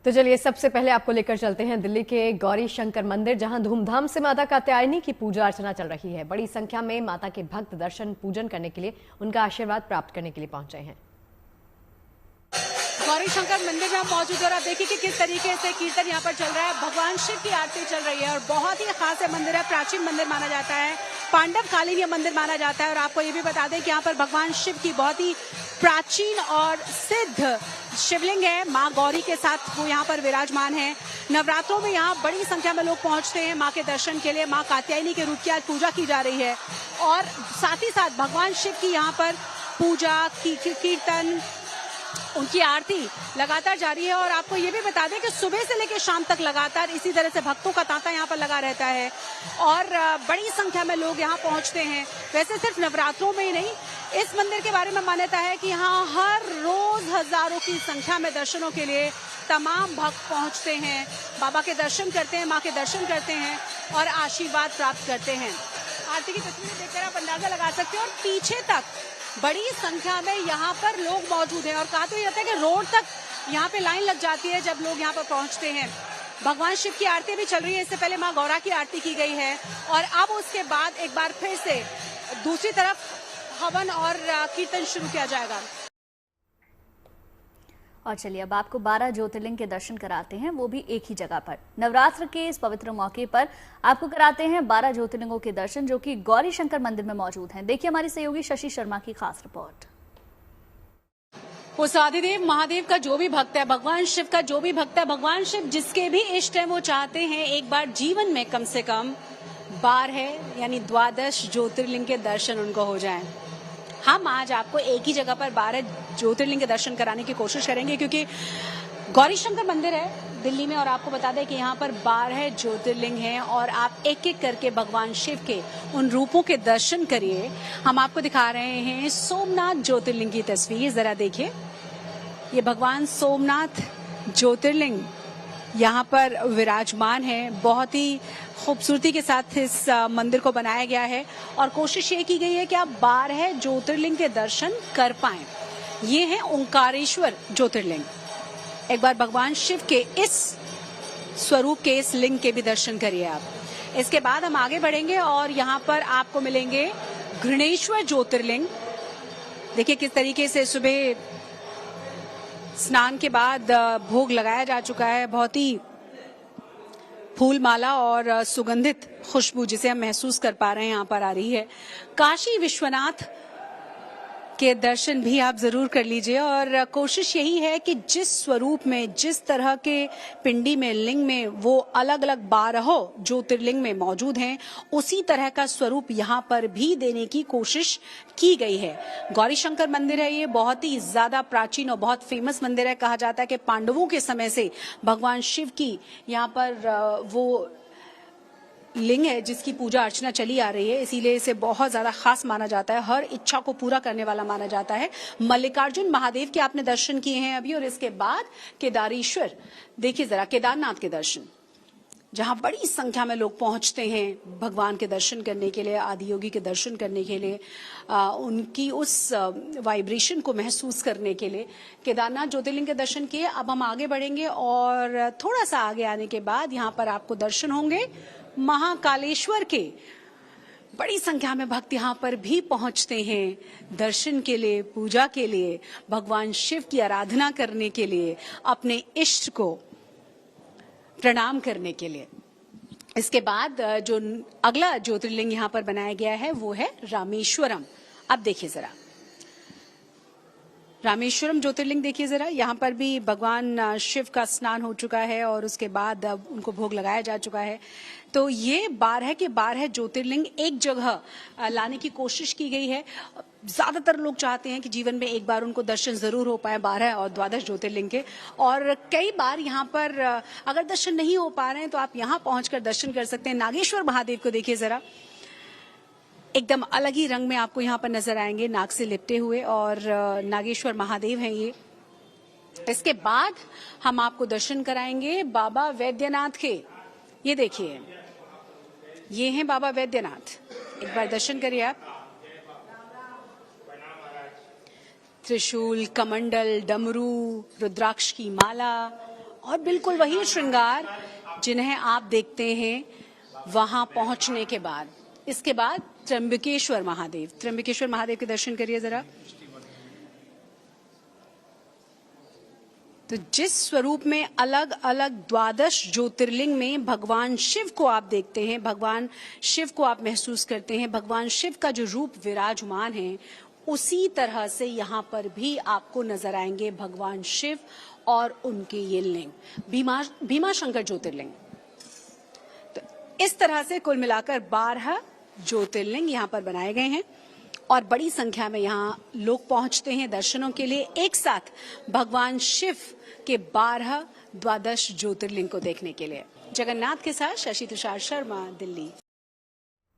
तो चलिए सबसे पहले आपको लेकर चलते हैं दिल्ली के गौरी शंकर मंदिर, जहां धूमधाम से माता कात्यायनी की पूजा अर्चना चल रही है। बड़ी संख्या में माता के भक्त दर्शन पूजन करने के लिए, उनका आशीर्वाद प्राप्त करने के लिए पहुंचे हैं। गौरी शंकर मंदिर में आप मौजूद और आप देखिए कि किस तरीके से कीर्तन यहाँ पर चल रहा है। भगवान शिव की आरती चल रही है और बहुत ही खास ये मंदिर है, प्राचीन मंदिर माना जाता है, पांडव कालीन ये मंदिर माना जाता है। और आपको ये भी बता दें कि यहाँ पर भगवान शिव की बहुत ही प्राचीन और सिद्ध शिवलिंग है, माँ गौरी के साथ वो यहाँ पर विराजमान है। नवरात्रों में यहाँ बड़ी संख्या में लोग पहुंचते हैं माँ के दर्शन के लिए। माँ कात्यायनी के रूप की आज पूजा की जा रही है और साथ ही साथ भगवान शिव की यहाँ पर पूजा कीर्तन, उनकी आरती लगातार जारी है। और आपको ये भी बता दें कि सुबह से लेकर शाम तक लगातार इसी तरह से भक्तों का तांता यहाँ पर लगा रहता है और बड़ी संख्या में लोग यहाँ पहुँचते हैं। वैसे सिर्फ नवरात्रों में ही नहीं, इस मंदिर के बारे में मान्यता है कि यहाँ हर रोज हजारों की संख्या में दर्शनों के लिए तमाम भक्त पहुँचते हैं, बाबा के दर्शन करते हैं, माँ के दर्शन करते हैं और आशीर्वाद प्राप्त करते हैं। आरती की तस्वीरें देखकर आप अंदाजा लगा सकते हैं और पीछे तक बड़ी संख्या में यहाँ पर लोग मौजूद हैं। और कहा तो ये जाता है कि रोड तक यहाँ पे लाइन लग जाती है जब लोग यहाँ पर पहुँचते हैं। भगवान शिव की आरती भी चल रही है, इससे पहले माँ गौरा की आरती की गई है और अब उसके बाद एक बार फिर से दूसरी तरफ हवन और कीर्तन शुरू किया जाएगा। और चलिए अब आपको 12 ज्योतिर्लिंग के दर्शन कराते हैं, वो भी एक ही जगह पर। नवरात्र के इस पवित्र मौके पर आपको कराते हैं 12 ज्योतिर्लिंगों के दर्शन, जो कि गौरी शंकर मंदिर में मौजूद हैं। देखिए हमारी सहयोगी शशि शर्मा की खास रिपोर्ट। उस आदिदेव महादेव का जो भी भक्त है, भगवान शिव का जो भी भक्त है, भगवान शिव जिसके भी इष्ट है, वो चाहते हैं एक बार जीवन में कम से कम 12 यानी 12 ज्योतिर्लिंग के दर्शन उनको हो जाएं। हम आज आपको एक ही जगह पर 12 ज्योतिर्लिंग के दर्शन कराने की कोशिश करेंगे, क्योंकि गौरी शंकर मंदिर है दिल्ली में और आपको बता दें कि यहाँ पर 12 ज्योतिर्लिंग हैं और आप एक एक करके भगवान शिव के उन रूपों के दर्शन करिए। हम आपको दिखा रहे हैं सोमनाथ ज्योतिर्लिंग की तस्वीर, जरा देखिए। ये भगवान सोमनाथ ज्योतिर्लिंग यहाँ पर विराजमान है। बहुत ही खूबसूरती के साथ इस मंदिर को बनाया गया है और कोशिश ये की गई है कि आप 12 ज्योतिर्लिंग के दर्शन कर पाएं। ये है ओंकारेश्वर ज्योतिर्लिंग। एक बार भगवान शिव के इस स्वरूप के, इस लिंग के भी दर्शन करिए आप। इसके बाद हम आगे बढ़ेंगे और यहाँ पर आपको मिलेंगे घृणेश्वर ज्योतिर्लिंग। देखिए किस तरीके से सुबह स्नान के बाद भोग लगाया जा चुका है। बहुत ही फूल माला और सुगंधित खुशबू जिसे हम महसूस कर पा रहे हैं यहाँ पर आ रही है। काशी विश्वनाथ के दर्शन भी आप जरूर कर लीजिए और कोशिश यही है कि जिस स्वरूप में, जिस तरह के पिंडी में, लिंग में वो अलग अलग 12 ज्योतिर्लिंग में मौजूद हैं, उसी तरह का स्वरूप यहाँ पर भी देने की कोशिश की गई है। गौरी शंकर मंदिर है, ये बहुत ही ज्यादा प्राचीन और बहुत फेमस मंदिर है। कहा जाता है कि पांडवों के समय से भगवान शिव की यहाँ पर वो लिंग है जिसकी पूजा अर्चना चली आ रही है, इसीलिए इसे बहुत ज्यादा खास माना जाता है, हर इच्छा को पूरा करने वाला माना जाता है। मल्लिकार्जुन महादेव के आपने दर्शन किए हैं अभी और इसके बाद केदारेश्वर, देखिए जरा केदारनाथ के दर्शन, जहां बड़ी संख्या में लोग पहुंचते हैं भगवान के दर्शन करने के लिए, आदियोगी के दर्शन करने के लिए, उनकी उस वाइब्रेशन को महसूस करने के लिए। केदारनाथ ज्योतिर्लिंग के दर्शन किए। अब हम आगे बढ़ेंगे और थोड़ा सा आगे आने के बाद यहाँ पर आपको दर्शन होंगे महाकालेश्वर के। बड़ी संख्या में भक्त यहाँ पर भी पहुंचते हैं दर्शन के लिए, पूजा के लिए, भगवान शिव की आराधना करने के लिए, अपने इष्ट को प्रणाम करने के लिए। इसके बाद जो अगला ज्योतिर्लिंग यहाँ पर बनाया गया है वो है रामेश्वरम। अब देखिए जरा रामेश्वरम ज्योतिर्लिंग, देखिए जरा, यहाँ पर भी भगवान शिव का स्नान हो चुका है और उसके बाद उनको भोग लगाया जा चुका है। तो ये 12 के 12 ज्योतिर्लिंग एक जगह लाने की कोशिश की गई है। ज्यादातर लोग चाहते हैं कि जीवन में एक बार उनको दर्शन जरूर हो पाए 12 और 12 ज्योतिर्लिंग के। और कई बार यहाँ पर अगर दर्शन नहीं हो पा रहे हैं तो आप यहाँ पहुंचकर दर्शन कर सकते हैं। नागेश्वर महादेव को देखिए जरा, एकदम अलग ही रंग में आपको यहाँ पर नजर आएंगे, नाग से लिपटे हुए, और नागेश्वर महादेव हैं ये। इसके बाद हम आपको दर्शन कराएंगे बाबा वैद्यनाथ के। ये देखिए, ये हैं बाबा वैद्यनाथ, एक बार दर्शन करिए आप। त्रिशूल, कमंडल, डमरू, रुद्राक्ष की माला और बिल्कुल वही श्रृंगार जिन्हें आप देखते हैं वहां पहुंचने के बाद। इसके बाद त्र्यंबकेश्वर महादेव के दर्शन करिए जरा। तो जिस स्वरूप में अलग अलग 12 ज्योतिर्लिंग में भगवान शिव को आप देखते हैं, भगवान शिव को आप महसूस करते हैं, भगवान शिव का जो रूप विराजमान है, उसी तरह से यहाँ पर भी आपको नजर आएंगे भगवान शिव और उनके ये लिंग, भीमा शंकर ज्योतिर्लिंग। तो इस तरह से कुल मिलाकर 12 ज्योतिर्लिंग यहाँ पर बनाए गए हैं और बड़ी संख्या में यहाँ लोग पहुंचते हैं दर्शनों के लिए, एक साथ भगवान शिव के 12 ज्योतिर्लिंग को देखने के लिए। जगन्नाथ के साथ शशि तुषार शर्मा, दिल्ली।